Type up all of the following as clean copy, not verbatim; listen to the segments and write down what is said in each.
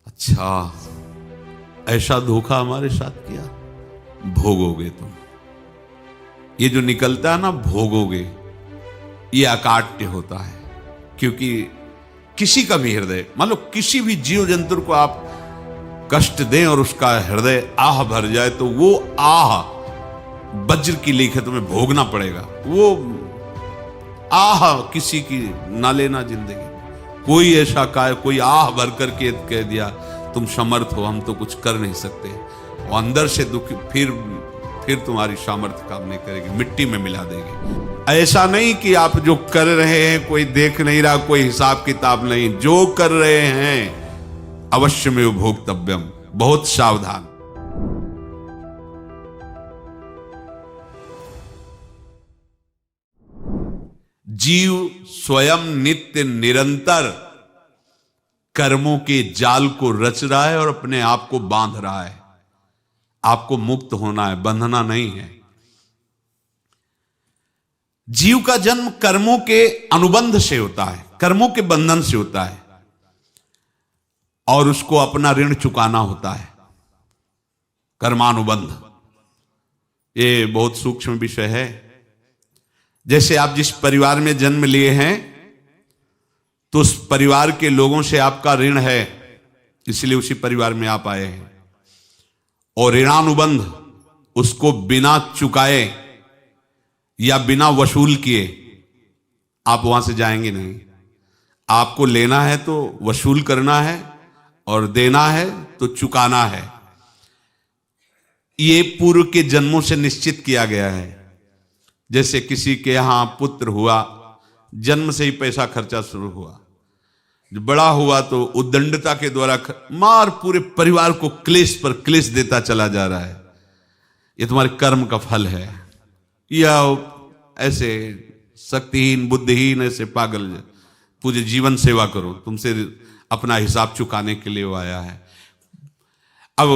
अच्छा, ऐसा धोखा हमारे साथ किया, भोगोगे तुम। ये जो निकलता है ना, भोगोगे, ये अकाट्य होता है। क्योंकि किसी का भी हृदय, मान लो किसी भी जीव जंतु को आप कष्ट दें और उसका हृदय आह भर जाए, तो वो आह वज्र की लेखे तुम्हें भोगना पड़ेगा। वो आह किसी की ना लेना जिंदगी। कोई ऐसा कोई आह भर करके कह दिया तुम समर्थ हो, हम तो कुछ कर नहीं सकते, और अंदर से दुखी, फिर तुम्हारी सामर्थ्य काम नहीं करेगी, मिट्टी में मिला देगी। ऐसा नहीं कि आप जो कर रहे हैं कोई देख नहीं रहा, कोई हिसाब किताब नहीं, जो कर रहे हैं अवश्य में भोक्तव्यम, बहुत सावधान। जीव स्वयं नित्य निरंतर कर्मों के जाल को रच रहा है और अपने आप को बांध रहा है। आपको मुक्त होना है, बंधना नहीं है। जीव का जन्म कर्मों के अनुबंध से होता है, कर्मों के बंधन से होता है, और उसको अपना ऋण चुकाना होता है। कर्मानुबंध ये बहुत सूक्ष्म विषय है। जैसे आप जिस परिवार में जन्म लिए हैं, तो उस परिवार के लोगों से आपका ऋण है, इसलिए उसी परिवार में आप आए हैं। और ऋणानुबंध, उसको बिना चुकाए या बिना वसूल किए आप वहां से जाएंगे नहीं। आपको लेना है तो वसूल करना है, और देना है तो चुकाना है। ये पूर्व के जन्मों से निश्चित किया गया है। जैसे किसी के यहां पुत्र हुआ, जन्म से ही पैसा खर्चा शुरू हुआ, जो बड़ा हुआ तो उद्दंडता के द्वारा मार पूरे परिवार को क्लेश पर क्लेश देता चला जा रहा है। ये तुम्हारे कर्म का फल है। या ऐसे शक्तिहीन बुद्धिहीन ऐसे पागल पूरे जीवन सेवा करो, तुमसे अपना हिसाब चुकाने के लिए वो आया है। अब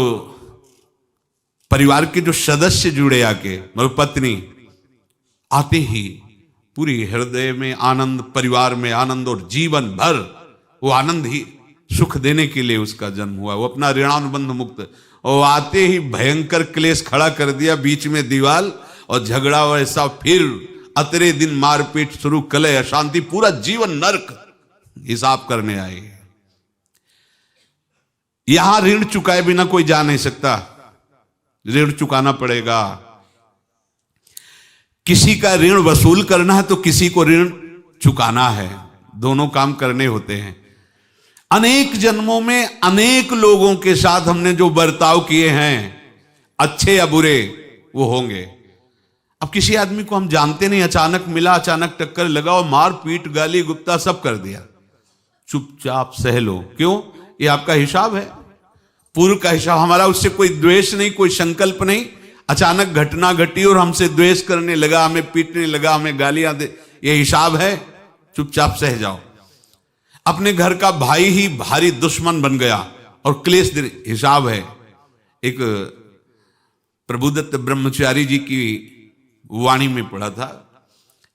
परिवार के जो सदस्य जुड़े आके, मतलब पत्नी आते ही पूरी हृदय में आनंद, परिवार में आनंद, और जीवन भर वो आनंद ही सुख देने के लिए उसका जन्म हुआ। वो अपना ऋणानुबंध मुक्त, और आते ही भयंकर क्लेश खड़ा कर दिया, बीच में दीवाल और झगड़ा वैसा, फिर अतरे दिन मारपीट शुरू, कलह अशांति, पूरा जीवन नरक हिसाब करने आए। यहां ऋण चुकाए बिना कोई जा नहीं सकता, ऋण चुकाना पड़ेगा। किसी का ऋण वसूल करना है तो किसी को ऋण चुकाना है, दोनों काम करने होते हैं। अनेक जन्मों में अनेक लोगों के साथ हमने जो बर्ताव किए हैं, अच्छे या बुरे, वो होंगे। अब किसी आदमी को हम जानते नहीं, अचानक मिला, अचानक टक्कर लगा और मार पीट गाली गुप्ता सब कर दिया, चुपचाप सह लो। क्यों? ये आपका हिसाब है, पूर्व का हिसाब। हमारा उससे कोई द्वेष नहीं, कोई संकल्प नहीं। अचानक घटना घटी और हमसे द्वेष करने लगा, हमें पीटने लगा, हमें गालियां दे, ये हिसाब है, चुपचाप सह जाओ। अपने घर का भाई ही भारी दुश्मन बन गया और क्लेश दे, हिसाब है। एक प्रभुदत्त ब्रह्मचारी जी की वाणी में पढ़ा था,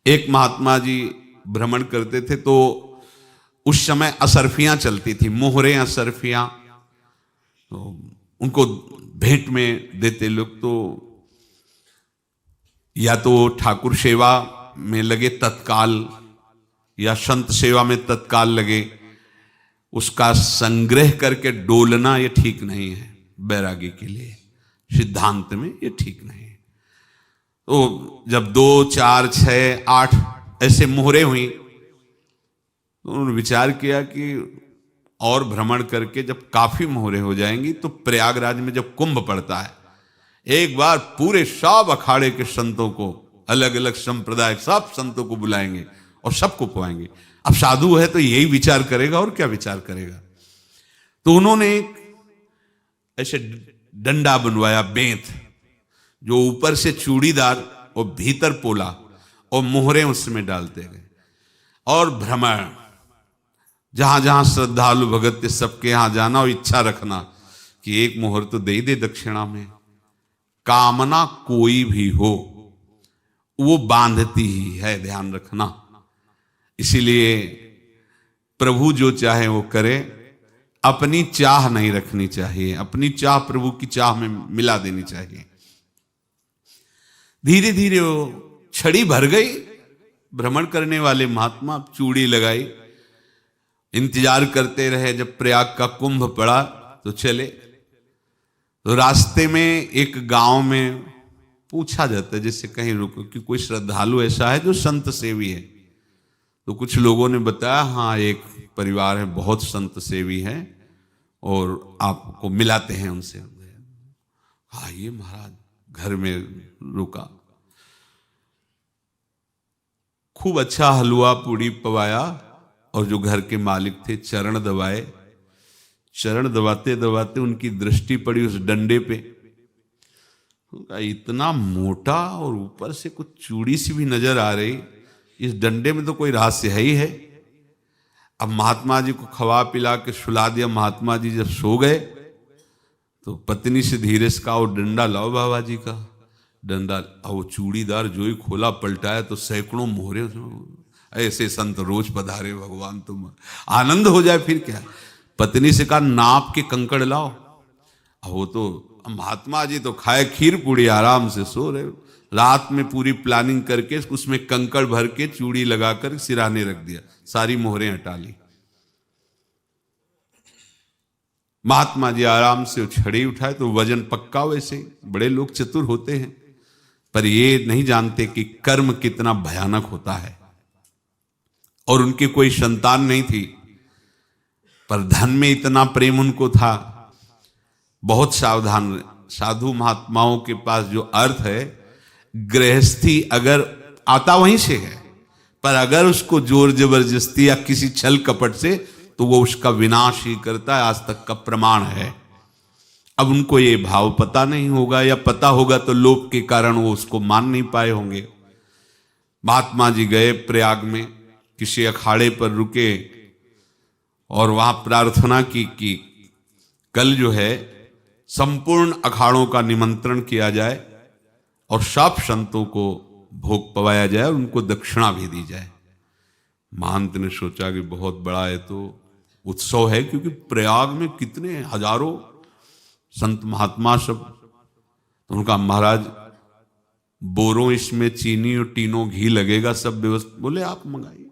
एक महात्मा जी भ्रमण करते थे, तो उस समय असरफियां चलती थी, मोहरे असरफियां, तो उनको भेंट में देते लोग। तो या तो ठाकुर सेवा में लगे तत्काल, या संत सेवा में तत्काल लगे, उसका संग्रह करके डोलना ये ठीक नहीं है। बैरागी के लिए सिद्धांत में ये ठीक नहीं है। तो जब 2, 4, 6, 8 ऐसे मोहरे हुई, तो उन्होंने विचार किया कि और भ्रमण करके जब काफी मोहरे हो जाएंगी तो प्रयागराज में जब कुंभ पड़ता है, एक बार पूरे सब अखाड़े के संतों को, अलग अलग संप्रदाय सब संतों को बुलाएंगे और सबको पवाएंगे। अब साधु है तो यही विचार करेगा, और क्या विचार करेगा। तो उन्होंने ऐसे डंडा बनवाया, बेंत, जो ऊपर से चूड़ीदार और भीतर पोला, और मोहरे उसमें डालते गए। और भ्रमण, जहां जहां श्रद्धालु भगत थे सबके यहां जाना, और इच्छा रखना कि एक मोहर तो दे दे दक्षिणा में। कामना कोई भी हो वो बांधती ही है, ध्यान रखना। इसीलिए प्रभु जो चाहे वो करे, अपनी चाह नहीं रखनी चाहिए, अपनी चाह प्रभु की चाह में मिला देनी चाहिए। धीरे धीरे वो छड़ी भर गई। भ्रमण करने वाले महात्मा चूड़ी लगाई, इंतजार करते रहे। जब प्रयाग का कुंभ पड़ा तो चले। तो रास्ते में एक गांव में पूछा जाता है, जैसे कहीं रुको कि कोई श्रद्धालु ऐसा है जो संत सेवी है। तो कुछ लोगों ने बताया, हाँ एक परिवार है बहुत संत सेवी है और आपको मिलाते हैं उनसे। आइए महाराज, घर में रुका। खूब अच्छा हलवा पूड़ी पवाया और जो घर के मालिक थे चरण दबाए। चरण दबाते दबाते उनकी दृष्टि पड़ी उस डंडे पे। इतना मोटा और ऊपर से कुछ चूड़ी सी भी नजर आ रही, इस डंडे में तो कोई रहस्य है ही है। अब महात्मा जी को खवा पिला के सुला दिया। महात्मा जी जब सो गए तो पत्नी से धीरे से कहा, वो डंडा लाओ बाबा जी का। डंडा, वो चूड़ीदार जो ही खोला पलटाया तो सैकड़ों मोहरे। ऐसे संत रोज पधारे भगवान, तुम आनंद हो जाए फिर क्या। पत्नी से कहा, नाप के कंकड़ लाओ। वो तो महात्मा जी तो खाए खीर पूड़ी, आराम से सो रहे। रात में पूरी प्लानिंग करके उसमें कंकड़ भर के चूड़ी लगाकर सिराने रख दिया, सारी मोहरें हटा ली। महात्मा जी आराम से छड़ी उठाए तो वजन पक्का। वैसे बड़े लोग चतुर होते हैं, पर ये नहीं जानते कि कर्म कितना भयानक होता है। और उनकी कोई संतान नहीं थी, पर धन में इतना प्रेम उनको था। बहुत सावधान। साधु महात्माओं के पास जो अर्थ है, गृहस्थी अगर आता वहीं से है, पर अगर उसको जोर जबरदस्ती या किसी छल कपट से, तो वो उसका विनाश ही करता है। आज तक का प्रमाण है। अब उनको ये भाव पता नहीं होगा, या पता होगा तो लोभ के कारण वो उसको मान नहीं पाए होंगे। महात्मा जी गए प्रयाग में, किसी अखाड़े पर रुके और वहां प्रार्थना की कि कल जो है संपूर्ण अखाड़ों का निमंत्रण किया जाए और सब संतों को भोग पवाया जाए और उनको दक्षिणा भी दी जाए। महंत ने सोचा कि बहुत बड़ा है तो उत्सव है, क्योंकि प्रयाग में कितने हजारों संत महात्मा सब। तो उनका महाराज बोरों इसमें चीनी और टीनों घी लगेगा, सब व्यवस्था। बोले आप मंगाइए।